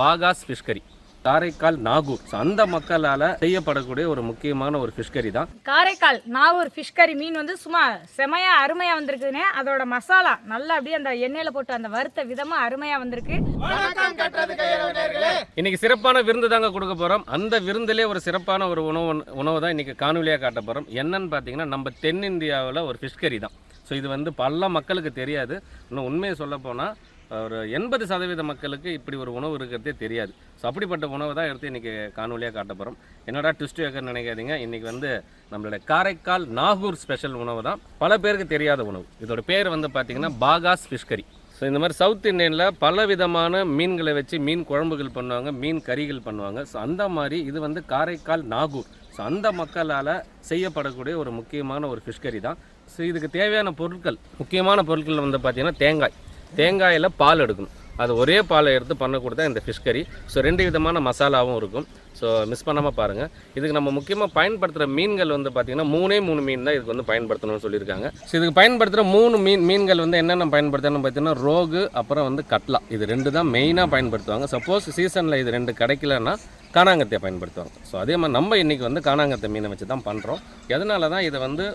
பாகாஸ் fish கறி, காரைக்கால் நாகூர். அந்த மக்களால் செய்யப்படக்கூடிய ஒரு முக்கியமான ஒரு ஃபிஷ் கறி தான் காரைக்கால் நாகூர் ஃபிஷ் கறி. மீன் வந்து சும்மா செமையா அருமையா வந்திருக்குதுன்னு அதோட மசாலா நல்லா அப்படியே அந்த எண்ணெயில போட்டு அந்த வறுத்த விதமா அருமையா வந்திருக்கு. இன்னைக்கு சிறப்பான விருந்து தாங்க கொடுக்க போறோம். அந்த விருந்திலே ஒரு சிறப்பான ஒரு உணவு தான் இன்னைக்கு காணொலியா காட்ட போறோம். என்னன்னு பார்த்தீங்கன்னா நம்ம தென்னிந்தியாவில் ஒரு ஃபிஷ் கறி தான். ஸோ இது வந்து பல மக்களுக்கு தெரியாது. இன்னும் உண்மையை சொல்ல போனால் ஒரு 80% மக்களுக்கு இப்படி ஒரு உணவு இருக்கிறதே தெரியாது. ஸோ அப்படிப்பட்ட உணவு தான் எடுத்து இன்றைக்கி காணொலியாக காட்ட போகிறோம். என்னடா ட்விஸ்ட் வைக்கன்னு நினைக்காதீங்க. இன்றைக்கி வந்து நம்மளோட காரைக்கால் நாகூர் ஸ்பெஷல் உணவு தான், பல பேருக்கு தெரியாத உணவு. இதோட பேர் வந்து பார்த்திங்கன்னா பாகாஸ் ஃபிஷ் கறி. ஸோ இந்த மாதிரி சவுத் இந்தியனில் பல விதமான மீன்களை வச்சு மீன் குழம்புகள் பண்ணுவாங்க, மீன் கறிகள் பண்ணுவாங்க. ஸோ அந்த மாதிரி இது வந்து காரைக்கால் நாகூர். ஸோ அந்த மக்களால் செய்யப்படக்கூடிய ஒரு முக்கியமான ஒரு ஃபிஷ் கறி தான். ஸோ இதுக்கு தேவையான பொருட்கள், முக்கியமான பொருட்கள் வந்து பார்த்திங்கன்னா தேங்காயில் பால் எடுக்கணும். அது ஒரே பாலை எடுத்து பண்ண கொடுத்தா இந்த ஃபிஷ் கறி. ஸோ 2 விதமான மசாலாவும் இருக்கும். ஸோ மிஸ் பண்ணாமல் பாருங்கள். இதுக்கு நம்ம முக்கியமாக பயன்படுத்துகிற மீன்கள் வந்து பார்த்திங்கன்னா 3 மீன் தான் இதுக்கு வந்து பயன்படுத்தணும்னு சொல்லியிருக்காங்க. ஸோ இதுக்கு பயன்படுத்துகிற 3 மீன்கள் வந்து என்னென்ன பயன்படுத்தணும்னு பார்த்தீங்கன்னா ரோகு, அப்புறம் வந்து கட்லா. இது 2 தான் மெயினாக பயன்படுத்துவாங்க. சப்போஸ் சீசனில் இது 2 கிடைக்கலன்னா காணாங்கத்தையை பயன்படுத்துவாங்க. ஸோ அதே மாதிரி நம்ம இன்றைக்கி வந்து காணாங்கத்தை மீனை வச்சு தான் பண்ணுறோம். எதனால தான் இதை வந்து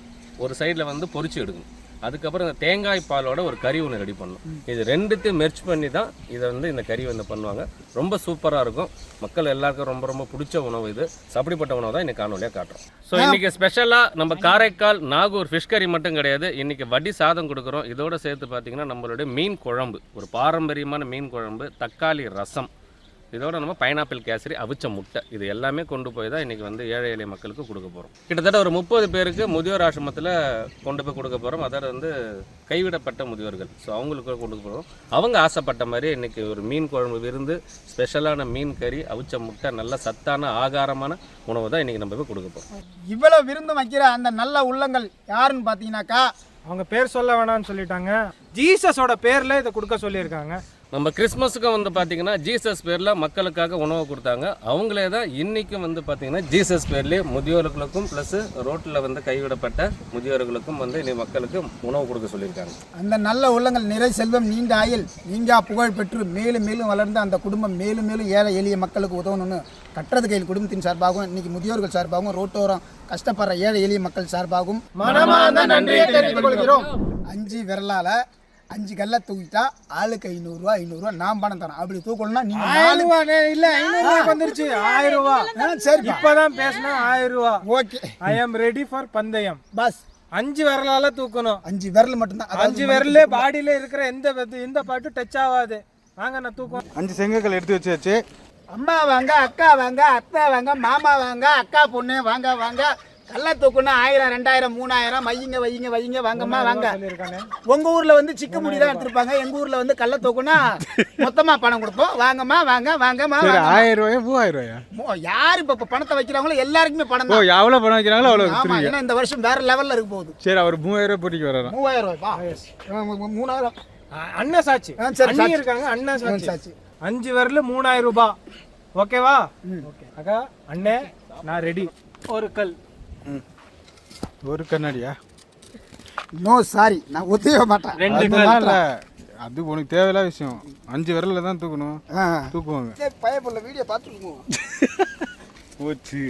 ஒரு சைடில் வந்து பொரிச்சு எடுக்கணும். அதுக்கப்புறம் இந்த தேங்காய் பாலோட ஒரு கறி ஒன்று ரெடி பண்ணணும். இது 2த்தையும் மெர்ச் பண்ணி தான் இதை வந்து இந்த கறி வந்து பண்ணுவாங்க. ரொம்ப சூப்பராக இருக்கும். மக்கள் எல்லாருக்கும் ரொம்ப ரொம்ப பிடிச்ச உணவு இது. அப்படிப்பட்ட உணவு தான் இன்றைக்கி காணொலியாக காட்டுறோம். ஸோ இன்றைக்கி ஸ்பெஷலாக நம்ம காரைக்கால் நாகூர் ஃபிஷ் கறி மட்டும் கிடையாது, இன்றைக்கி வடி சாதம் கொடுக்குறோம். இதோடு சேர்த்து பார்த்திங்கன்னா நம்மளுடைய மீன் குழம்பு, ஒரு பாரம்பரியமான மீன் குழம்பு, தக்காளி ரசம், இதோட நம்ம பைனாப்பிள் கேசரி, அவிச்ச முட்டை, இது எல்லாமே கொண்டு போய் தான் இன்றைக்கி வந்து ஏழை எளிய மக்களுக்கு கொடுக்க போகிறோம். கிட்டத்தட்ட ஒரு 30 பேருக்கு முதியோர் ஆசிரமத்தில் கொண்டு போய் கொடுக்க போகிறோம். அதாவது வந்து கைவிடப்பட்ட முதியோர்கள். ஸோ அவங்களுக்கு கொண்டு போகிறோம். அவங்க ஆசைப்பட்ட மாதிரி இன்றைக்கி ஒரு மீன் குழம்பு விருந்து, ஸ்பெஷலான மீன் கறி, அவிச்ச முட்டை, நல்ல சத்தான ஆகாரமான உணவு தான் இன்றைக்கி நம்ம போய் கொடுக்க போகிறோம். இவ்வளோ விருந்து வைக்கிற அந்த நல்ல உள்ளங்கள் யாருன்னு பார்த்தீங்கன்னாக்கா, அவங்க பேர் சொல்ல வேணாம்னு சொல்லிட்டாங்க. ஜீசஸோட பேரில் இதை கொடுக்க சொல்லியிருக்காங்க. நம்ம கிறிஸ்மஸுக்கும் வந்து பார்த்திங்கன்னா ஜீசஸ் பேரில் மக்களுக்காக உணவு கொடுத்தாங்க. அவங்களே தான் இன்றைக்கும் வந்து பார்த்திங்கன்னா ஜீசஸ் பேர்லேயே முதியோர்களுக்கும் ப்ளஸ் ரோட்டில் வந்து கைவிடப்பட்ட முதியோர்களுக்கும் வந்து இன்னைக்கு மக்களுக்கு உணவு கொடுக்க சொல்லியிருக்காங்க. அந்த நல்ல உள்ளங்கள் நிறை செல்வம், நீண்ட ஆயுள், நீங்கா புகழ் பெற்று மேலும் மேலும் வளர்ந்து அந்த குடும்பம் மேலும் மேலும் ஏழை எளிய மக்களுக்கு உதவணும்னு கட்டுறது கையில் குடும்பத்தின் சார்பாகவும், இன்னைக்கு முதியோர்கள் சார்பாகவும், ரோட்டோரம் கஷ்டப்படுற ஏழை எளிய மக்கள் சார்பாகவும் மனமார்ந்த நன்றியை தெரிவித்துக் கொள்கிறோம். 5 விரலால 5 கல்லை தூக்கிட்டா ஆளுக்கு 500 ரூபா 500 ரூபா நான் பணம் தரேன். அப்படி தூக்கணும்னா நீங்க 1000 ரூபா இல்ல 500 ரூபா வந்துருச்சு. 1000 ரூபா. சரி, இப்பதான் பேசினா 1000 ரூபா. Okay, I am ready for பந்தயம். பஸ் 5 விரலால தூக்கணும். 5 விரல் மட்டும்தான். 5 விரல்ல பாடியில இருக்கிற எந்த பாட்டு டச் ஆகாது. வாங்க நான் தூக்கம். 5 செங்கற்கள் எடுத்து வச்சாச்சு. அம்மா வாங்க, அக்கா வாங்க, அத்தை வாங்க, மாமா வாங்க, அக்கா பொண்ணு வாங்க வாங்க. கல்ல தூக்குன்னா 1000 2000 3000 வையுங்க வாங்கம்மா வாங்க. உங்க ஊர்ல வந்து சிக்க முடி தான் எடுத்திருப்பாங்க. எங்க ஊர்ல வந்து கல்ல தூக்குன்னா மொத்தமா பணம் கொடுப்போம். வாங்கம்மா வாங்கம்மா. 1000 ரூபாயா 3000 ரூபாயா? யாரு இப்ப பணத்தை வைக்கிறாங்களோ எல்லாருக்குமே பணம் தான். எவ்வளவு பணம் வைக்கிறாங்களோ அவ்வளவு. ஆமா, ஏன்னா இந்த வருஷம் வேற லெவல்ல இருக்க போகுது. சரி, அவர் 3000 ரூபாய் போட்டிக்கு வர்றாரு. 3000 ரூபாய் 3000 அண்ணா சாட்சி. அண்ணி இருக்காங்க. அண்ணா சாட்சி. 5 விரல் 3000 ரூபாய். ஓகேவா? ஓகே அக்கா, அண்ணே நான் ரெடி. ஒரு கல், ஒரு கண்ணாடியா? நோ சாரி, நான் ஒத்துக்க மாட்டேன். 2 கல். அது உனக்கு தேவையில்லாத விஷயம். 5 விரல்ல தான் தூக்கணும். தூக்குவாங்க. பயப்படல, வீடியோ பார்த்துருக்கோம். போச்சு.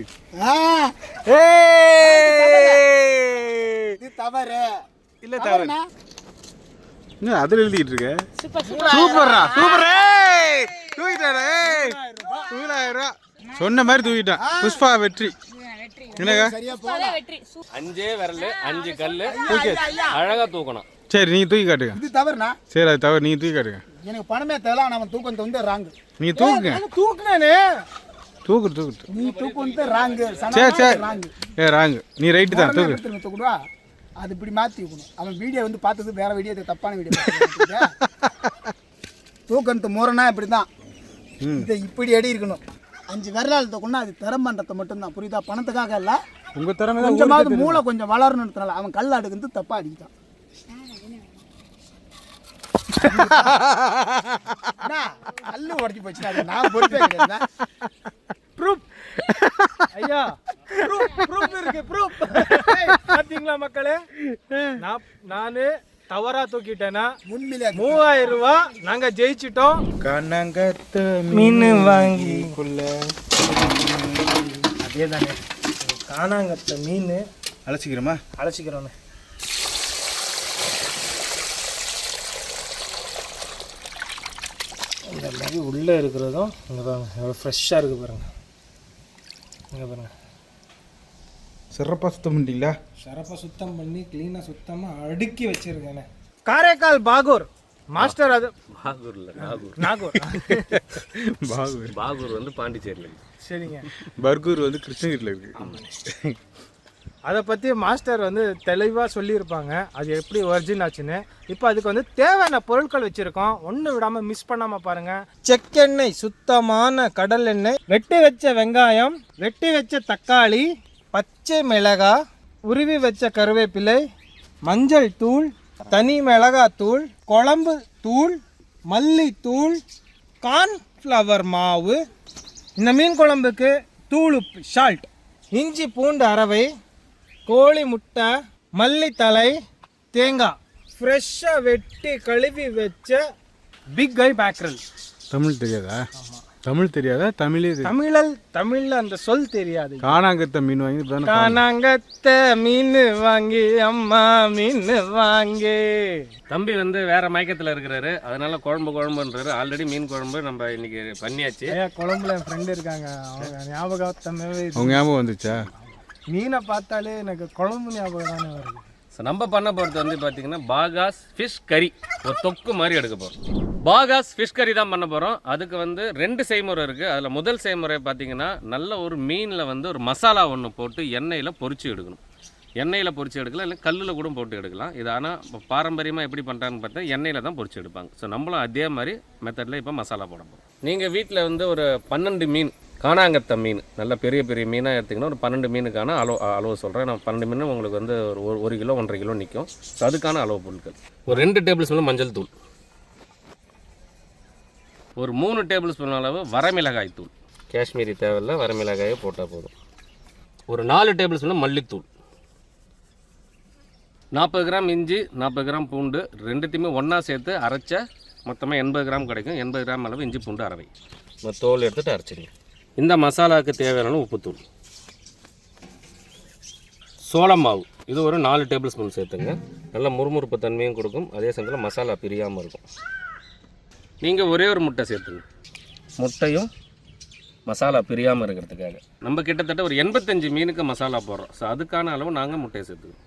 இது தவறு இல்ல தவறு. என்ன அதுல எழுதிட்டு இருக்க? சூப்பரா சூப்பர். தூக்கிட்டாரே 2000 ரூபாய். சொன்ன மாதிரி தூக்கிட்டான். புஷ்பா வெற்றி. என்னங்க? 5 விரல் 5 கல் அழகா தூக்கணும். சரி, நீங்க தூக்கி காட்டுங்க. இது தவறுனா? சரி, அது தவறு. நீங்க தூக்கி காட்டுங்க. எனக்கு பணமே தேவை. நம்ம தூக்கம் வந்து ராங்கு. நீ தூக்குங்க. தூக்குனே. தூக்கு. நீ தூக்கம் ராங்கு. சரி. ராங்கு. நீ ரைட்டு தான். தூக்குடா. அது இப்படி மாத்தி வைக்கணும். அவன் வீடியோ வந்து பார்த்தது வேற வீடியோ, தப்பான வீடியோ. தூக்கத்து முறைனா இப்படிதான். இதை இப்படி அடி இருக்கணும். 5 விரலால் தூக்கணும்னா அது திறம் பண்றது மட்டும்தான். புரியுதா? பணத்துக்காக இல்ல. உங்க திறமை கொஞ்சமாவது மூளை கொஞ்சம் வளரணுன்றதுனால அவன் கல் அடுக்குறது தப்பா அடிக்கிட்டான். கல்லு உடச்சி போச்சு. நான் பொறுப்பே கிடையாது. ப்ரூஃப் ஐயா, ப்ரூஃப் இருக்கு. ப்ரூஃப் பாத்தீங்களா மக்களே? நானு தவறா தூக்கிட்டேன்னா உண்மையிலே 3000 ரூபாய் நாங்க ஜெயிச்சிட்டோம். கண்ணங்கத்த மீன் வாங்கி அதே தானே காணாங்கத்த மீன் அழைச்சிக்கிறோமா? அழைச்சிக்கிறோன்னு. இந்த மாதிரி உள்ளே இருக்கிறதும் இங்கே பாருங்க எவ்வளோ ஃப்ரெஷ்ஷாக இருக்குது பாருங்கள். இங்கே பாருங்கள் சிறப்பாக சுத்தம் பண்ணிட்டீங்களா? சிறப்பாக சுத்தம் பண்ணி க்ளீனாக சுத்தமாக அடுக்கி வச்சுருக்கேனே. காரைக்கால் பாகூர் மாஸ்டர். அது பாகூர் இல்லை, நாகூர். நாகூர். பாகூர் வந்து பாண்டிச்சேரியில் இருக்குது. சரிங்க. பர்கூர் வந்து கிருஷ்ணகிரியில் இருக்குது. அதை பற்றி மாஸ்டர் வந்து தெளிவாக சொல்லியிருப்பாங்க அது எப்படி ஒரிஜின் ஆச்சுன்னு. இப்போ அதுக்கு வந்து தேவையான பொருட்கள் வச்சுருக்கோம், ஒன்று விடாமல் மிஸ் பண்ணாமல் பாருங்கள். செக்கெண்ணெய், சுத்தமான கடல் எண்ணெய், வெட்டி வச்ச வெங்காயம், வெட்டி வச்ச தக்காளி, பச்சை மிளகாய், உருவி வச்ச கருவேப்பிலை, மஞ்சள் தூள், தனி மிளகாய் தூள், குழம்பு தூள், மல்லித்தூள், கார்ன்ஃப்ளவர் மாவு, இந்த மீன் குழம்புக்கு தூள் உப்பு சால்ட், இஞ்சி பூண்டு அரவை, கோழி முட்டை, மல்லித்தலை, தேங்காய், ஃப்ரெஷ்ஷாக வெட்டி கழுவி வச்ச பிக் ஐ பேக்கரல். தமிழ் தெரியாதா? தமிழ் தெரியாதா? தமிழில் அந்த சொல் தெரியாது. காணாங்கத்த மீன் வாங்கி காணாங்கத்த மீன் வாங்கி அம்மா மீன் வாங்கி. தம்பி வந்து வேற மயக்கத்தில் இருக்கிறாரு, அதனால குழம்புன்றாரு. ஆல்ரெடி மீன் குழம்பு நம்ம இன்னைக்கு பண்ணியாச்சு. குழம்புல என் ஃப்ரெண்டு இருக்காங்க, அவங்க ஞாபகத்தமே அவங்க ஞாபகம் வந்துச்சா? மீனை பார்த்தாலே எனக்கு குழம்பு ஞாபகம் தானே வருது. ஸோ நம்ம பண்ண போகிறது வந்து பார்த்தீங்கன்னா பாகாஸ் ஃபிஷ் கறி, ஒரு தொக்கு மாதிரி எடுக்க போகிறோம். பாகாஸ் ஃபிஷ் கறி தான் பண்ண போகிறோம். அதுக்கு வந்து 2 செய்முறை இருக்குது. அதில் முதல் செய்முறை பார்த்தீங்கன்னா நல்ல ஒரு மீனில் வந்து ஒரு மசாலா ஒன்று போட்டு எண்ணெயில் பொரிச்சு எடுக்கணும். எண்ணெயில் பொரிச்சு எடுக்கலாம், இல்லை கல்லில் கூட போட்டு எடுக்கலாம். இது ஆனால் பாரம்பரியமாக எப்படி பண்ணுறாங்கன்னு பார்த்தா எண்ணெயில் தான் பொரிச்சு எடுப்பாங்க. ஸோ நம்மளும் அதே மாதிரி மெத்தடில் இப்போ மசாலா போட போகிறோம். நீங்கள் வீட்டில் வந்து ஒரு 12 மீன், காணாங்கத்த மீன், நல்ல பெரிய பெரிய மீனாக எடுத்திங்கன்னா ஒரு 12 மீனுக்கான அளவு சொல்கிறேன். நான் 12 மீன் உங்களுக்கு வந்து ஒரு 1 கிலோ 1.5 கிலோ நிற்கும். ஸோ அதுக்கான அளவு பொருட்கள்: ஒரு 2 டேபிள் ஸ்பூன் மஞ்சள் தூள், ஒரு 3 டேபிள் ஸ்பூன் அளவு வரமிளகாய் தூள், காஷ்மீரி தேவையில்லை, வரமிளகாயை போட்டால் போதும். ஒரு 4 டேபிள் ஸ்பூன் மல்லித்தூள், 40 கிராம் இஞ்சி, 40 கிராம் பூண்டு, ரெண்டுத்தையுமே ஒன்றா சேர்த்து அரைச்ச மொத்தமாக 80 கிராம் கிடைக்கும். 80 கிராம் அளவு இஞ்சி பூண்டு அரவை தோல் எடுத்துகிட்டு அரைச்சிடுங்க. இந்த மசாலாவுக்கு தேவையான உப்புத்தூள், சோள மாவு, இது ஒரு 4 டேபிள் ஸ்பூன் சேர்த்துங்க. நல்லா முறுமுறுப்பு தன்மையும் கொடுக்கும், அதே சமயத்தில் மசாலா பிரியாமல் இருக்கும். நீங்கள் ஒரே ஒரு முட்டை சேர்த்துங்க, முட்டையும் மசாலா பிரியாமல் இருக்கிறதுக்காக. நம்ம கிட்டத்தட்ட ஒரு 85 மீனுக்கு மசாலா போடுறோம். ஸோ அதுக்கான அளவு நாங்கள் முட்டையை சேர்த்துக்கோம்.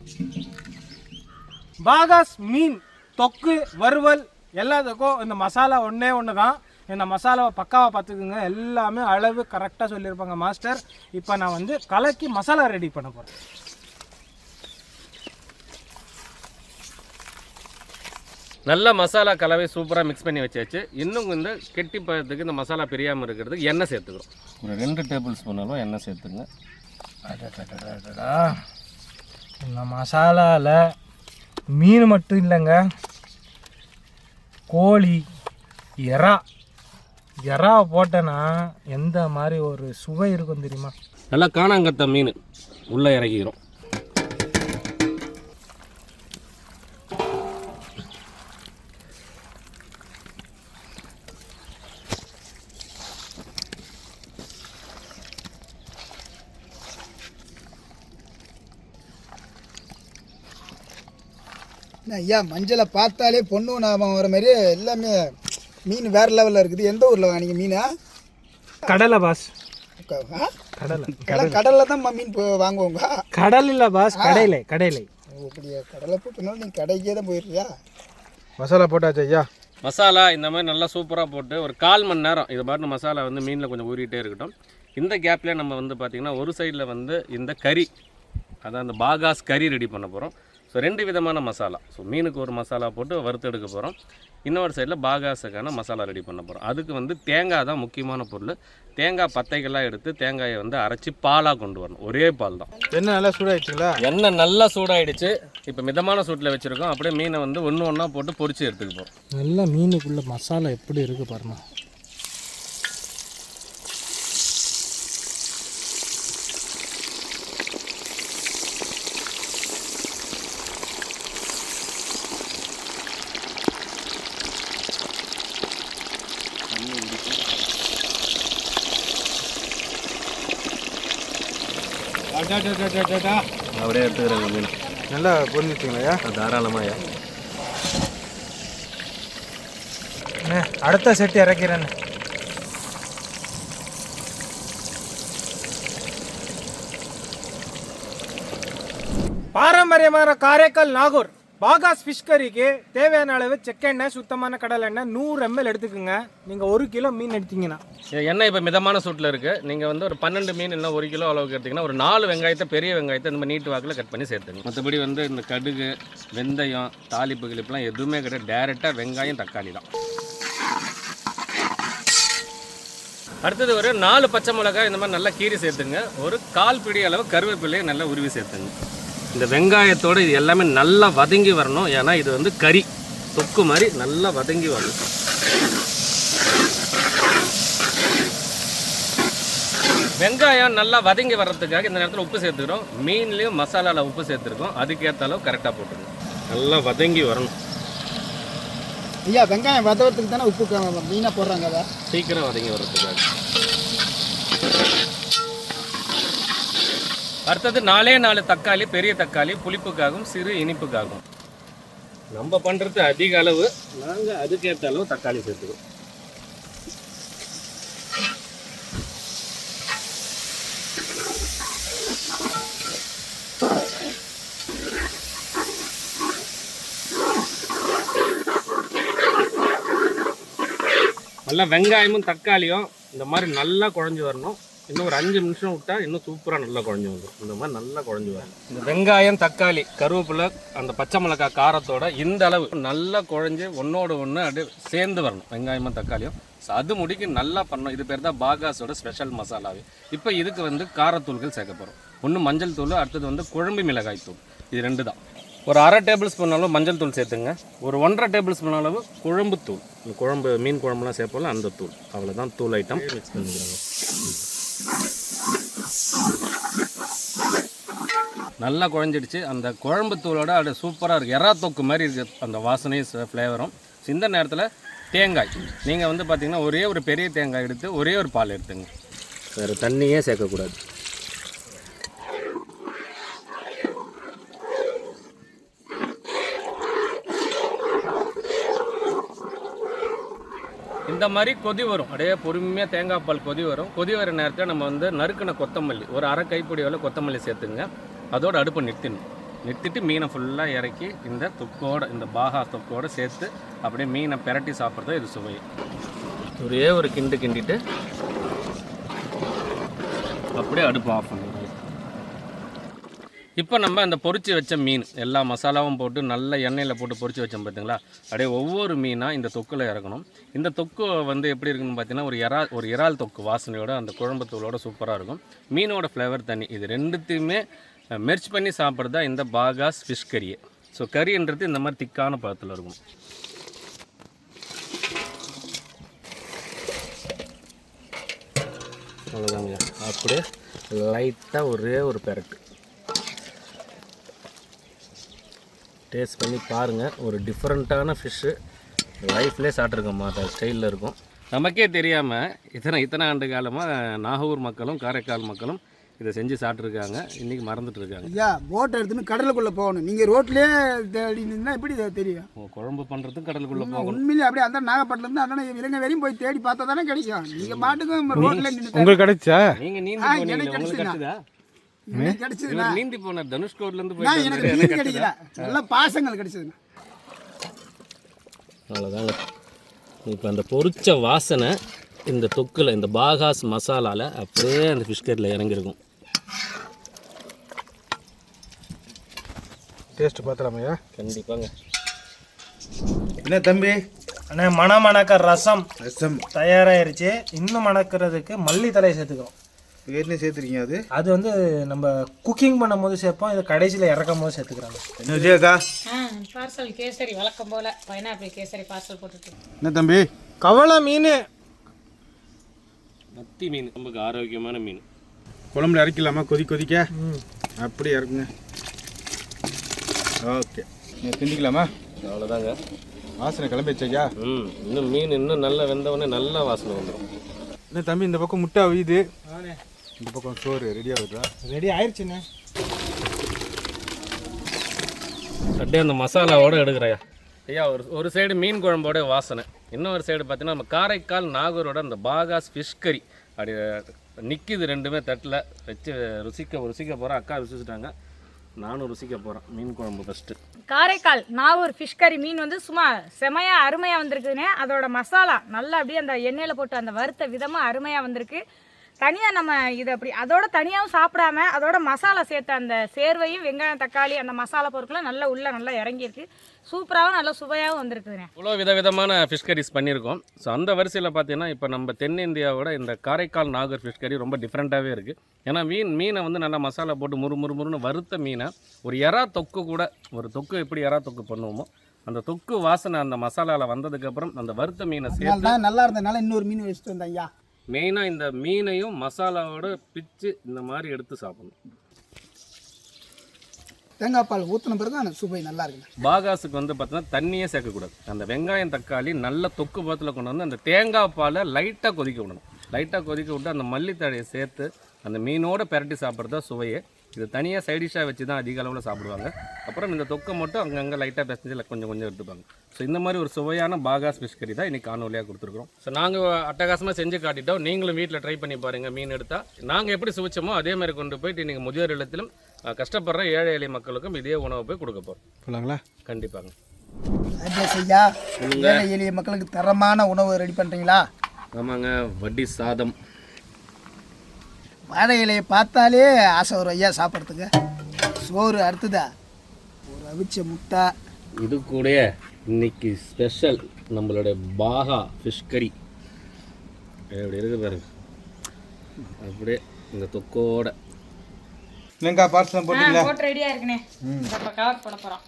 பாகாஸ் மீன் தொக்கு வறுவல் எல்லாத்துக்கும் இந்த மசாலா ஒன்று தான். இந்த மசாலாவை பக்காவாக பார்த்துக்குங்க, எல்லாமே அளவு கரெக்டாக சொல்லியிருப்பாங்க மாஸ்டர். இப்போ நான் வந்து கலக்கி மசாலா ரெடி பண்ண போகிறேன். நல்ல மசாலா கலவை சூப்பராக மிக்ஸ் பண்ணி வச்சாச்சு. இன்னும் இந்த கெட்டி பழத்துக்கு இந்த மசாலா பிரியாமல் இருக்கிறதுக்கு எண்ணெய் சேர்த்துக்கிறோம். ஒரு 2 டேபிள் ஸ்பூன் அளவு எண்ணெய் சேர்த்துங்க. இந்த மசாலாவில் மீன் மட்டும் இல்லைங்க, கோழி, எறா போட்டேன்னா எந்த மாதிரி ஒரு சுவை இருக்கும் தெரியுமா? நல்லா காணாங்கத்த மீன் உள்ளே இறக்கிக்கிறோம். ஐயா மஞ்சளை பார்த்தாலே பொண்ணு ஞாபகம் வர மாதிரி எல்லாமே மீன் வேறு லெவலில் இருக்குது. எந்த ஊரில் வாங்கினீங்க மீனா? கடலை பாஸ். கடலில் தான் மீன் வாங்குவோங்க. கடல் இல்லை பாஸ், கடையில. அப்படியா? கடலை போட்டனாலும் நீங்கள் கடைக்கே தான் போயிடுறியா? மசாலா போட்டாச்சு ஐயா. மசாலா இந்த மாதிரி நல்லா சூப்பராக போட்டு ஒரு 1/4 மணி நேரம் இது பாட்டு மசாலா வந்து மீனில் கொஞ்சம் ஊறிட்டே இருக்கட்டும். இந்த கேப்லேயே நம்ம வந்து பார்த்திங்கன்னா ஒரு சைடில் வந்து இந்த கறி, அதான் அந்த பாகாஸ் கறி ரெடி பண்ண போகிறோம். ஸோ 2 விதமான மசாலா. ஸோ மீனுக்கு ஒரு மசாலா போட்டு வறுத்து எடுக்க போகிறோம். இன்னொரு சைடில் பாகாஸுக்கான மசாலா ரெடி பண்ண போகிறோம். அதுக்கு வந்து தேங்காய் தான் முக்கியமான பொருள். தேங்காய் பத்தைகள்லாம் எடுத்து தேங்காயை வந்து அரைச்சி பாலாக கொண்டு வரணும். ஒரே பால் தான். எண்ணெய் நல்லா சூடாகிடுச்சுங்களா? எண்ணெய் நல்லா சூடாகிடுச்சு. இப்போ மிதமான சூட்டில் வச்சுருக்கோம். அப்படியே மீனை வந்து ஒன்றா போட்டு பொரிச்சு எடுத்துக்க போகிறோம். நல்லா மீனுக்குள்ளே மசாலா எப்படி இருக்குது பாருங்க. அப்படியே எடுத்துக்கிறேங்க மீன். நல்லா புரிஞ்சுச்சிங்களையா? தாராளமாயா. அடுத்த செட் இறக்கிறேன். பாரம்பரியமான காரைக்கால் நாகூர் பாகாஸ் ஃபிஷ் கறிக்கு தேவையான அளவு செக்கெண்ணெய், சுத்தமான கடல் எண்ணெய் 100 ml எடுத்துக்கோங்க. நீங்கள் 1 கிலோ மீன் எடுத்தீங்கன்னா எண்ணெய் இப்போ மிதமான சூட்டில் இருக்குது. நீங்கள் வந்து ஒரு 12 மீன் இல்லை 1 கிலோ அளவுக்கு எடுத்திங்கன்னா ஒரு 4 வெங்காயத்தை, பெரிய வெங்காயத்தை இந்த மாதிரி நீட்டு வாக்கில் கட் பண்ணி சேர்த்துங்க. மற்றபடி வந்து இந்த கடுகு, வெந்தயம், தாளிப்பு கிளிப்புலாம் எதுவுமே கிடையாது. டேரெக்டாக வெங்காயம், தக்காளி தான். அடுத்தது ஒரு 4 பச்சை மிளகாய் இந்த மாதிரி நல்லா கீரி சேர்த்துங்க. ஒரு 1/4 பிடி அளவு கருவேப்பிலையை நல்லா உருவி சேர்த்துங்க. இந்த வெங்காயத்தோடு இது எல்லாமே நல்லா வதங்கி வரணும். ஏன்னா இது வந்து கறி தொக்கு மாதிரி நல்லா வதங்கி வரணும். வெங்காயம் நல்லா வதங்கி வர்றதுக்காக இந்த நேரத்தில் உப்பு சேர்த்துக்கிறோம். மீன்லேயும் மசாலாவில் உப்பு சேர்த்துருக்கோம். அதுக்கேற்ற அளவு கரெக்டாக போட்டுருங்க. நல்லா வதங்கி வரணும். ஐயா வெங்காயம் வதவறதுக்கு தானே உப்பு மீனாக போடுறாங்க. அதை சீக்கிரம் வதங்கி வர்றதுக்காக. அடுத்தது 4 தக்காளி, பெரிய தக்காளி, புளிப்புக்காகவும் சிறு இனிப்புக்காகவும். நம்ம பண்ணுறது அதிக அளவு, நாங்கள் அதுக்கேற்ற அளவு தக்காளி சேர்த்துக்கிறோம். நல்லா வெங்காயமும் தக்காளியும் இந்த மாதிரி நல்லா குழஞ்சி வரணும். இன்னும் ஒரு 5 நிமிஷம் விட்டால் இன்னும் சூப்பராக நல்லா குழஞ்சி வந்துடும். இந்த மாதிரி நல்லா குழஞ்சி வரும். இந்த வெங்காயம், தக்காளி, கருவேப்பிலை, அந்த பச்சை மிளகாய் காரத்தோட இந்த அளவு நல்லா குழஞ்சி ஒன்றோடு ஒன்று அப்படியே சேர்ந்து வரணும். வெங்காயமும் தக்காளியும் அது முடிக்கு நல்லா பண்ணணும். இது பேர் தான் பாகாஸோட ஸ்பெஷல் மசாலாவே. இப்போ இதுக்கு வந்து காரத்தூள்கள் சேர்க்க போகிறோம். ஒன்று மஞ்சள் தூள், அடுத்தது வந்து குழம்பு மிளகாய் தூள். இது 2 தான். ஒரு 1/2 டேபிள் ஸ்பூன் அளவு மஞ்சள் தூள் சேர்த்துங்க. ஒரு 1/2 டேபிள் ஸ்பூன் அளவு குழம்பு தூள். குழம்பு மீன் குழம்புலாம் சேர்ப்போம்ல அந்த தூள். அவ்வளோதான் தூள் ஐட்டம். மிக்ஸ் பண்ணிக்கிறாங்க. நல்லா குழஞ்சிடுச்சு. அந்த குழம்பு தூளோட அது சூப்பராக இருக்குது. எறா தொக்கு மாதிரி இருக்குது அந்த வாசனையும் ஃப்ளேவரும். இந்த நேரத்தில் தேங்காய் நீங்கள் வந்து பார்த்திங்கன்னா ஒரே ஒரு பெரிய தேங்காய் எடுத்து ஒரே ஒரு பால் எடுத்துங்க. வேறு தண்ணியே சேர்க்கக்கூடாது. இந்த மாதிரி கொதி வரும். அப்படியே பொறுமையாக தேங்காய் பால் கொதி வரும். கொதி வர நேரத்தில் நம்ம வந்து நறுக்கின கொத்தமல்லி ஒரு 1/2 கைப்பிடி அளவு கொத்தமல்லி சேர்த்துங்க. அதோட அடுப்பை நிறுத்திட்டு மீனை ஃபுல்லாக இறக்கி இந்த தொக்கோடு, இந்த பாகா தொக்கோடு சேர்த்து அப்படியே மீனை பெரட்டி சாப்பிட்றது இது சுவை. ஒரே ஒரு கிண்டிட்டு அப்படியே அடுப்பு ஆஃப் பண்ணிடுவோம். இப்போ நம்ம அந்த பொரிச்சு வச்ச மீன் எல்லா மசாலாவும் போட்டு நல்ல எண்ணெயில் போட்டு பொரிச்சு வச்சோம் பார்த்தீங்களா? அப்படியே ஒவ்வொரு மீனாக இந்த தொக்கில் இறக்கணும். இந்த தொக்கு வந்து எப்படி இருக்குன்னு பார்த்தீங்கன்னா ஒரு இறால் தொக்கு வாசனையோட அந்த குழம்பு தூளோட சூப்பராக இருக்கும். மீனோட ஃப்ளேவர் தனி. இது ரெண்டுத்தையுமே மெர்ச் பண்ணி சாப்பிட்றது தான் இந்த பாகாஸ் ஃபிஷ் கறியே. ஸோ கறின்றது இந்த மாதிரி திக்கான பழத்தில் இருக்கும். அவ்வளோதாங்க. அப்படியே லைட்டாக ஒரே ஒரு பெரட்டு டேஸ்ட் பண்ணி பாருங்கள். ஒரு டிஃப்ரெண்ட்டான ஃபிஷ்ஷு லைஃப்லேயே சாப்பிட்ருக்க மாட்டேன் ஸ்டைலில் இருக்கும். நமக்கே தெரியாமல் இத்தனை ஆண்டு காலமாக நாகூர் மக்களும் காரைக்கால் மக்களும் இதை செஞ்சு சாப்பிட்ருக்காங்க. இன்றைக்கி மறந்துட்டு இருக்காங்க. ஐயா போட்டை எடுத்துன்னு கடலுக்குள்ளே போகணும். நீங்கள் ரோட்லேயே தேடினா எப்படி தெரியும்? குழம்பு பண்ணுறதுக்கு கடலுக்குள்ளே போகணும். உண்மையிலே அப்படியே அந்த நாகப்பட்டினம்தான் அதான இலங்கை வரையும் போய் தேடி பார்த்தா தானே கிடைக்கும். நீங்கள் பாட்டுக்கும் ரோட்ல உங்களுக்கு கிடைச்சா? நீங்கள் நீந்தி போனீங்க, உங்களுக்கு கிடைச்சதா? கிடைச்சது நீந்தி போன தனுஷ்கோட்லேருந்து எனக்கு மீன் கிடைக்கல. நல்ல பாசங்கள் கிடைச்சதுண்ணா. அவ்வளோதாங்க. இப்போ அந்த பொரிச்ச வாசனை இந்த தொக்கில், இந்த பாகாஸ் மசாலாவில் அப்படியே அந்த ஃபிஷ் கறியில் இறங்கியிருக்கும். டேஸ்ட் பார்த்துலாமையா? கண்டிப்பாங்க. என்ன தம்பி? அண்ணா மணக்க ரசம் தயாராகிருச்சு. இன்னும் மணக்கிறதுக்கு மல்லி தலையை சேர்த்துக்கிறோம். என்ன சேர்த்துருக்கீங்க? அது வந்து நம்ம குக்கிங் பண்ணும் போது சேர்ப்போம். இது கடைசியில் இறக்கும் போது சேர்த்துக்கிறாங்க. என்ன விஜயக்கா? பார்சல் கேசரி வழக்கம் போல் பைனாப்பிள் கேசரி பார்சல் போட்டுட்டு. என்ன தம்பி? கவலை மீன், மத்தி மீன் நமக்கு ஆரோக்கியமான மீன். குழம்புல இறக்கலாமா? கொதிக்க அப்படி இறக்குங்க. ஓகே, திண்டிக்கலாமா? அவ்வளோதாங்க. வாசனை கிளம்பி வச்சா? இன்னும் மீன் இன்னும் நல்லா வெந்தவொடனே நல்லா வாசனை வந்துடும். என்ன தம்பி இந்த பக்கம் முட்டை அவியுது? இந்த பக்கம் சோறு ரெடி ஆகுதா? ரெடி ஆயிடுச்சுண்ணே. அப்படியே அந்த மசாலாவோட எடுக்கிறையா ஐயா. ஒரு சைடு மீன் குழம்போட வாசனை, இன்னொரு சைடு பார்த்தீங்கன்னா நம்ம காரைக்கால் நாகூரோட அந்த பாகாஸ் ஃபிஷ் கறி அப்படி நிற்கிது. ரெண்டுமே தட்டில் வச்சு ருசிக்க போகிறேன். அக்கா ருசிச்சிட்டாங்க, நானும் ருசிக்க போகிறேன். மீன் குழம்பு ஃபஸ்ட்டு. காரைக்கால் நாகூர் ஃபிஷ் கறி மீன் வந்து சும்மா செமையாக அருமையாக வந்திருக்குதுண்ணே. அதோட மசாலா நல்லா அப்படியே அந்த எண்ணெயில் போட்டு அந்த வறுத்த விதமாக அருமையாக வந்திருக்கு. தனியாக நம்ம இதை அப்படி அதோட தனியாகவும் சாப்பிடாம அதோட மசாலா சேர்த்த அந்த சேர்வையும் வெங்காயம் தக்காளி அந்த மசாலா பொருட்களும் நல்லா இறங்கியிருக்கு. சூப்பராகவும் நல்லா சுவையாகவும் வந்திருக்குதுண்ணே. இவ்வளோ விதவிதமான ஃபிஷ் கரிஸ் பண்ணியிருக்கோம். ஸோ அந்த வரிசையில் பார்த்தீங்கன்னா இப்போ நம்ம தென்னிந்தியாவோட இந்த காரைக்கால் நாகூர் ஃபிஷ் கறி ரொம்ப டிஃப்ரெண்ட்டாகவே இருக்குது. ஏன்னா மீனை வந்து நல்லா மசாலா போட்டு முறுமுறுன்னு வறுத்த மீனை ஒரு எறா தொக்கு கூட, ஒரு தொக்கு எப்படி எறா தொக்கு பண்ணுவோமோ அந்த தொக்கு வாசனை அந்த மசாலாவில் வந்ததுக்கப்புறம் அந்த வறுத்த மீனை சேர்த்து நல்லா இருந்ததுனால இன்னொரு மீன் வச்சுட்டு வந்தேன் ஐயா. மெயினாக இந்த மீனையும் மசாலாவோட பிச்சு இந்த மாதிரி எடுத்து சாப்பிடணும். தேங்காய் பால் ஊற்றின பிறகு அந்த சுவை நல்லா இருக்குண்ணே. பாகாஸுக்கு வந்து பார்த்தீங்கன்னா தண்ணியே சேர்க்கக்கூடாது. அந்த வெங்காயம் தக்காளி நல்ல தொக்கு பாத்தில் கொண்டு வந்து அந்த தேங்காய் பாலை லைட்டாக கொதிக்க விடணும். லைட்டாக கொதிக்க விட்டு அந்த மல்லித்தழையை சேர்த்து அந்த மீனோட பெரட்டி சாப்பிட்றது தான் சுவையே. இது தனியாக சைடிஷாக வச்சு தான் அதிக அளவில் சாப்பிடுவாங்க. அப்புறம் இந்த தொக்கை மட்டும் அங்கங்கே லைட்டாக பிசைஞ்சு கொஞ்சம் எடுத்துப்பாங்க. ஸோ இந்த மாதிரி ஒரு சுவையான பாகாஸ் ஃபிஷ் கறி தான் இன்றைக்கி காணொலியாக கொடுத்துருக்குறோம். ஸோ நாங்கள் அட்டகாசமாக செஞ்சு காட்டிட்டோம். நீங்களும் வீட்டில் ட்ரை பண்ணி பாருங்கள். மீன் எடுத்தால் நாங்கள் எப்படி சுவைச்சோமோ அதே மாதிரி கொண்டு போயிட்டு இன்றைக்கி முதியோர் இல்லத்திலும் கஷ்டப்படுற ஏழை எளிய மக்களுக்கும் இதே உணவை போய் கொடுக்க போகிறோம். சொல்லுங்களா? கண்டிப்பாங்க. ஐயா, ஏழை எளிய மக்களுக்கு தரமான உணவு ரெடி பண்ணுறீங்களா? ஆமாங்க. வட்டி சாதம், வாழை இலையை பார்த்தாலே ஆசை வரும் ஐயா சாப்பிட்றதுக்கு. சோறு அடுத்ததா ஒரு அவிச்ச முட்டை. இது கூட இன்னைக்கு ஸ்பெஷல் நம்மளுடைய பாகா ஃபிஷ் கறி எப்படி இருக்கு பாருங்க. அப்படியே இந்த தொக்கோட இல்லைங்கக்கா, பார்சல் போட்டிங்களா? போட்டு ரெடியாக இருக்குண்ணே. இப்போ கவர் போட போகிறோம்.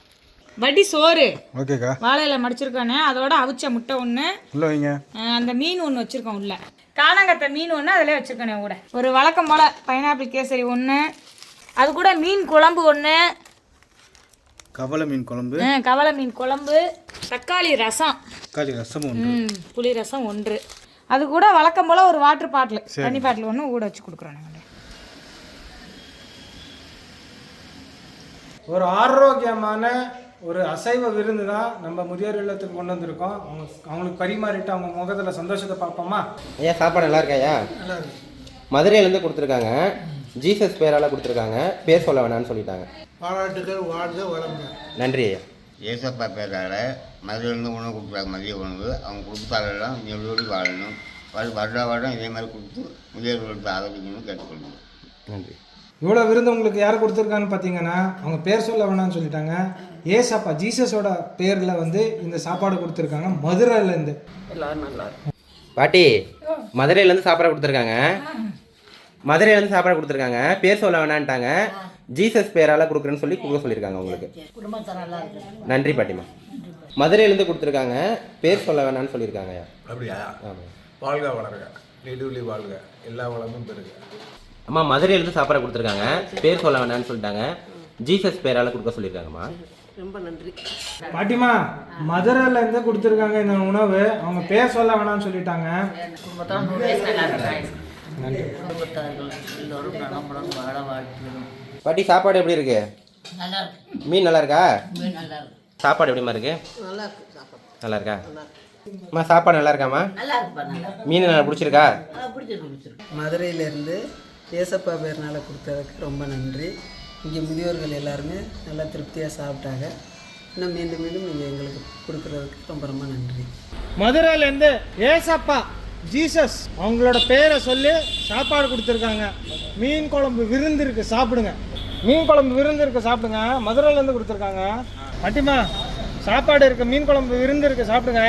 வட்டி சோறு ஓகேக்கா. வாழையில மடிச்சிருக்கோண்ணே. அதோட அவிச்ச முட்டை ஒன்று, உள்ள வைங்க. அந்த மீன் ஒன்று வச்சுருக்கோம். உள்ள காணங்கத்தை மீன் ஒன்று அதிலே வச்சுருக்கோண்ணே. கூட ஒரு வழக்கம் போல் பைனாப்பிள் கேசரி ஒன்று, அது கூட மீன் குழம்பு ஒன்று, கவலை மீன் குழம்பு, கவலை மீன் குழம்பு, தக்காளி ரசம், தக்காளி ரசம் ஒன்று, புளி ரசம் ஒன்று, அது கூட வழக்கம் போல் ஒரு வாட்டர் பாட்டில் தண்ணி பாட்டில் ஒன்று ஊட வச்சு கொடுக்குறோம் நாங்கள். ஒரு ஆரோக்கியமான ஒரு அசைவ விருந்து தான் நம்ம முதியோர் இல்லத்துக்கு கொண்டு வந்திருக்கோம். அவங்களுக்கு பரிமாறிட்டு அவங்க முகத்தில் சந்தோஷத்தை பார்ப்போமா? ஐயா, சாப்பாடு நல்லா இருக்கா ஐயா? மதுரையிலேருந்து கொடுத்துருக்காங்க. ஜீசஸ் பேரால் கொடுத்துருக்காங்க. பேர் சொல்ல வேணான்னு சொல்லிட்டாங்க. பாராட்டுகள், வாழ்க வளங்க. நன்றி ஐயா. ஏசப்பா பேரால் மதுரையிலேருந்து உணவு கொடுக்குறாங்க. மதிய உணவு அவங்க கொடுத்தாலெல்லாம் எவ்வளோ வாழணும். வருடம் இதே மாதிரி கொடுத்து முதியோர் இல்லத்தை ஆரோக்கியம்னு கேட்டுக்கொள்ளுங்க. நன்றி. இவ்வளோ விருந்து உங்களுக்கு யார் கொடுத்துருக்கான்னு பார்த்தீங்கன்னா அவங்க பேர் சொல்ல வேணாம்னு சொல்லிட்டாங்க. ஏசப்பா ஜீசஸோட பேரில் வந்து இந்த சாப்பாடு கொடுத்துருக்காங்க மதுரையிலேருந்து. பாட்டி, மதுரையிலேருந்து சாப்பாடு கொடுத்துருக்காங்க. மதுரையிலேருந்து சாப்பாடு கொடுத்துருக்காங்க. பேர் சொல்ல வேணான்ட்டாங்க. ஜீசஸ் பேரால் கொடுக்குறேன்னு சொல்லி கொடுக்க சொல்லியிருக்காங்க உங்களுக்கு. நன்றி பாட்டிமா. மதுரையிலேருந்து கொடுத்துருக்காங்க. பேர் சொல்ல வேணான்னு சொல்லியிருக்காங்க. அப்படியா? ஆமாம். வாழ்க வளர்க, நெடுவலி வாழ்க, எல்லா வளமும் பெருக. அம்மா, மதுரையிலேருந்து சாப்பாடு கொடுத்துருக்காங்க. பேர் சொல்ல வேணான்னு சொல்லிட்டாங்க. ஜீசஸ் பேரால் கொடுக்க சொல்லியிருக்காங்கம்மா. ரொம்ப நன்றி பாட்டிமா. மதுரையிலேருந்து கொடுத்துருக்காங்க இந்த உணவு. அவங்க பேர் சொல்ல வேணாம்னு சொல்லிட்டாங்க. நன்றி. எல்லோரும் நலமுடன் வாழ வாழ்த்துகிறோம். பாட்டி, சாப்பாடு எப்படி இருக்கு? நல்லா இருக்கு. மீன் நல்லா இருக்கா? மீன் நல்லா இருக்கு. சாப்பாடு எப்படிமா இருக்கு? நல்லா இருக்கு. சாப்பாடு நல்லா இருக்கா? அம்மா, சாப்பாடு நல்லா இருக்காம்மா? நல்லா இருக்குப்பா. நல்லா மீன் நல்லா பிடிச்சிருக்கா? பிடிச்சிருக்கு. மதுரையிலேருந்து ஏசப்பா பேர்னால் கொடுத்ததுக்கு ரொம்ப நன்றி. இங்கே முதியோர்கள் எல்லாருமே நல்லா திருப்தியாக சாப்பிட்டாங்க. இன்னும் மீண்டும் நீங்கள் எங்களுக்கு கொடுக்குறதுக்கு ரொம்ப ரொம்ப நன்றி. மதுரையிலேருந்து ஏசப்பா ஜீசஸ் அவங்களோட பேரை சொல்லி சாப்பாடு கொடுத்துருக்காங்க. மீன் குழம்பு விருந்து இருக்கு, சாப்பிடுங்க. மீன் குழம்பு விருந்து இருக்கு, சாப்பிடுங்க. மதுரையிலேருந்து கொடுத்துருக்காங்க. பாட்டிமா, சாப்பாடு இருக்கு, மீன் குழம்பு விருந்து இருக்கு, சாப்பிடுங்க.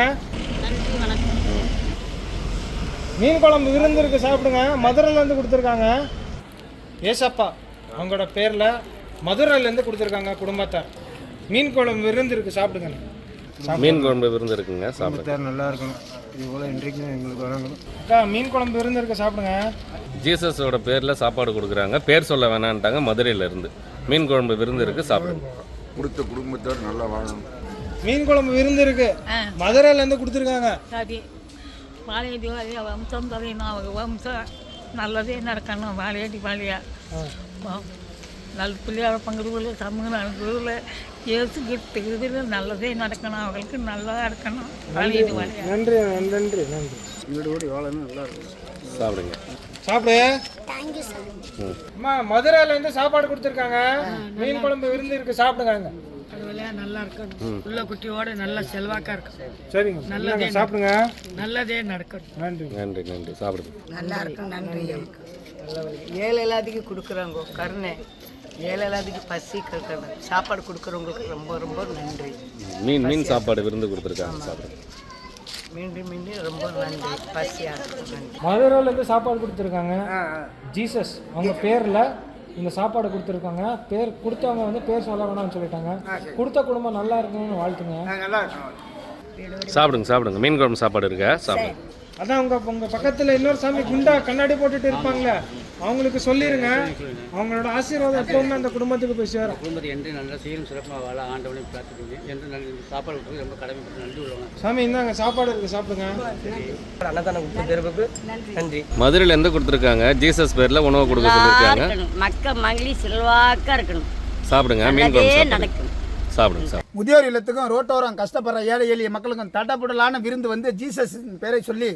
மீன் குழம்பு விருந்து இருக்கு, சாப்பிடுங்க. மதுரையிலேருந்து கொடுத்துருக்காங்க. ஏசப்பா அவங்களோட பேரில் மதுரையிலேருந்து கொடுத்துருக்காங்க குடும்பத்தார். மீன் குழம்பு விருந்து இருக்கு, சாப்பிடுங்க. மீன் குழம்பு விருந்து இருக்குங்க, சாப்பிடுங்க. நல்லா இருக்கணும். இவ்வளோ இன்றைக்கு எங்களுக்கு வரணும். அக்கா, மீன் குழம்பு விருந்து இருக்கு, சாப்பிடுங்க. ஜீசஸோட பேரில் சாப்பாடு கொடுக்குறாங்க. பேர் சொல்ல வேணான்ட்டாங்க. மதுரையிலேருந்து மீன் குழம்பு விருந்து இருக்குது, சாப்பிடுங்க. கொடுத்த குடும்பத்தோடு நல்லா வாழணும். மீன் குழம்பு விருந்து இருக்கு, மதுரையிலேருந்து கொடுத்துருக்காங்க. பாளைய வம்சம் தலைனா அவங்க வம்சம் நல்லதே நடக்கணும் வாழையடி வாழையா நல்ல பிள்ளையார பங்குறதுல சமூக நடக்கிறதுல ஏசுகிட்டு நல்லதே நடக்கணும் அவங்களுக்கு நல்லா இருக்கணும் வாழையடி வாழையா. நன்றி நன்றி நன்றி. சாப்பிடுங்க. சாப்பிடு. அம்மா மதுரையில இருந்து சாப்பாடு கொடுத்துருக்காங்க. மீன் குழம்பு விருந்து இருக்கு, சாப்பிடுங்க. நல்லா இருக்கணும் உள்ள குட்டியோட நல்ல செல்வாக்கா இருக்கும். சரிங்க, நல்லதே சாப்பிடுங்க. நல்லதே நடக்கணும். நன்றி நன்றி நன்றி. சாப்பிடுங்க. நல்லா இருக்கும். நன்றி. ஏழை எல்லாத்துக்கும் கொடுக்குறாங்க கருணை, ஏழை எல்லாத்துக்கும் பசி கருக்கணும் சாப்பாடு கொடுக்குறவங்களுக்கு ரொம்ப ரொம்ப நன்றி. மீன் சாப்பாடு விருந்து கொடுத்துருக்காங்க. சாப்பிடுங்க. மீண்டும் மீண்டும் ரொம்ப நன்றி. பசியாக இருக்கும். நன்றி. மதுரையில இருந்து சாப்பாடு கொடுத்துருக்காங்க. ஜீசஸ் அவங்க பேர்ல இந்த சாப்பாடு கொடுத்துருக்காங்க. பேர் கொடுத்தவங்க வந்து பேர் சொல்ல வேணாம்னு சொல்லிட்டாங்க. கொடுத்த குடும்பம் நல்லா இருக்கணும்னு வாழ்த்துங்க. சாப்பிடுங்க. மீன் குழம்பு சாப்பாடு இருக்கா? சாப்பிடுங்க. அதான் உங்க பக்கத்துல இன்னொரு சாமி குண்டா கண்ணாடி போட்டுட்டு இருப்பாங்களே, அவங்களுக்கு சொல்லிருங்க. அவங்களோட ஆசீர்வாதம் எப்பவுமே அந்த குடும்பத்துக்கு போய் சேரும். குடும்பத்தை என்று நல்ல சீரும் சிறப்பாக வாழ ஆண்டவனை பிரார்த்திக்கிறேன். என்று நல்ல சாப்பாடு கொடுத்து ரொம்ப கடமைப்பட்டு நன்றி உள்ளவங்க. சாமி இந்தாங்க சாப்பாடு இருக்கு, சாப்பிடுங்க. அன்னதானம் கொடுத்த பேருக்கு நன்றி. மதுரையில இருந்து கொடுத்துருக்காங்க. ஜீசஸ் பேர்ல உணவு கொடுக்க சொல்லியிருக்காங்க. மக்க மகளி செல்வாக்கா இருக்கணும். சாப்பிடுங்க. மீன் குழம்பு சாப்பிடுங்க. முதியோர் இல்லத்துக்கும் ரோட்டோரம் கஷ்டப்படுற ஏழை எளிய மக்களுக்கும் தட்டப்படலான விருந்து வந்து ஜீசஸ் பேரை சொல்லி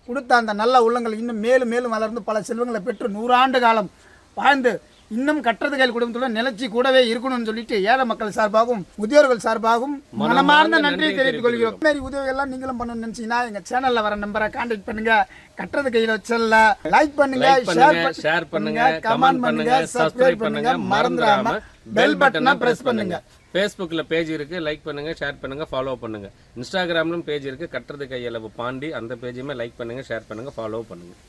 கொடுத்த அந்த நல்ல உள்ளங்கள் இன்னும் மேலும் மேலும் வளர்ந்து பல செல்வங்களை பெற்று 100 ஆண்டு காலம் வாழ்ந்து இன்னும் கட்டுறது கையில் குடும்பத்துடன் நிலைச்சி கூடவே இருக்கணும்னு சொல்லிட்டு ஏழை மக்கள் சார்பாகவும் முதியோர்கள் சார்பாகவும் மனமார்ந்த நன்றியை தெரிவித்துக் கொள்கிறோம். இந்த மாதிரி உதவிகள்லாம் நீங்களும் பண்ணணும்னு நினைச்சீங்கன்னா எங்க சேனல்ல வர நம்பரை கான்டாக்ட் பண்ணுங்க. கட்டுறது கையில் வச்சல லைக் பண்ணுங்க, ஷேர் பண்ணுங்க, கமெண்ட் பண்ணுங்க, சப்ஸ்கிரைப் பண்ணுங்க, மறந்துடாம பெல் பட்டனை பிரஸ் பண்ணுங்க. ஃபேஸ்புக்கில் பேஜ் இருக்குது, லைக் பண்ணுங்கள், ஷேர் பண்ணுங்கள், ஃபாலோ பண்ணுங்கள். இன்ஸ்டாகிராம்லும் பேஜ் இருக்குது, கட்டுறது கையளவு பாண்டி. அந்த பேஜுமே லைக் பண்ணுங்கள், ஷேர் பண்ணுங்கள், ஃபாலோ பண்ணுங்கள்.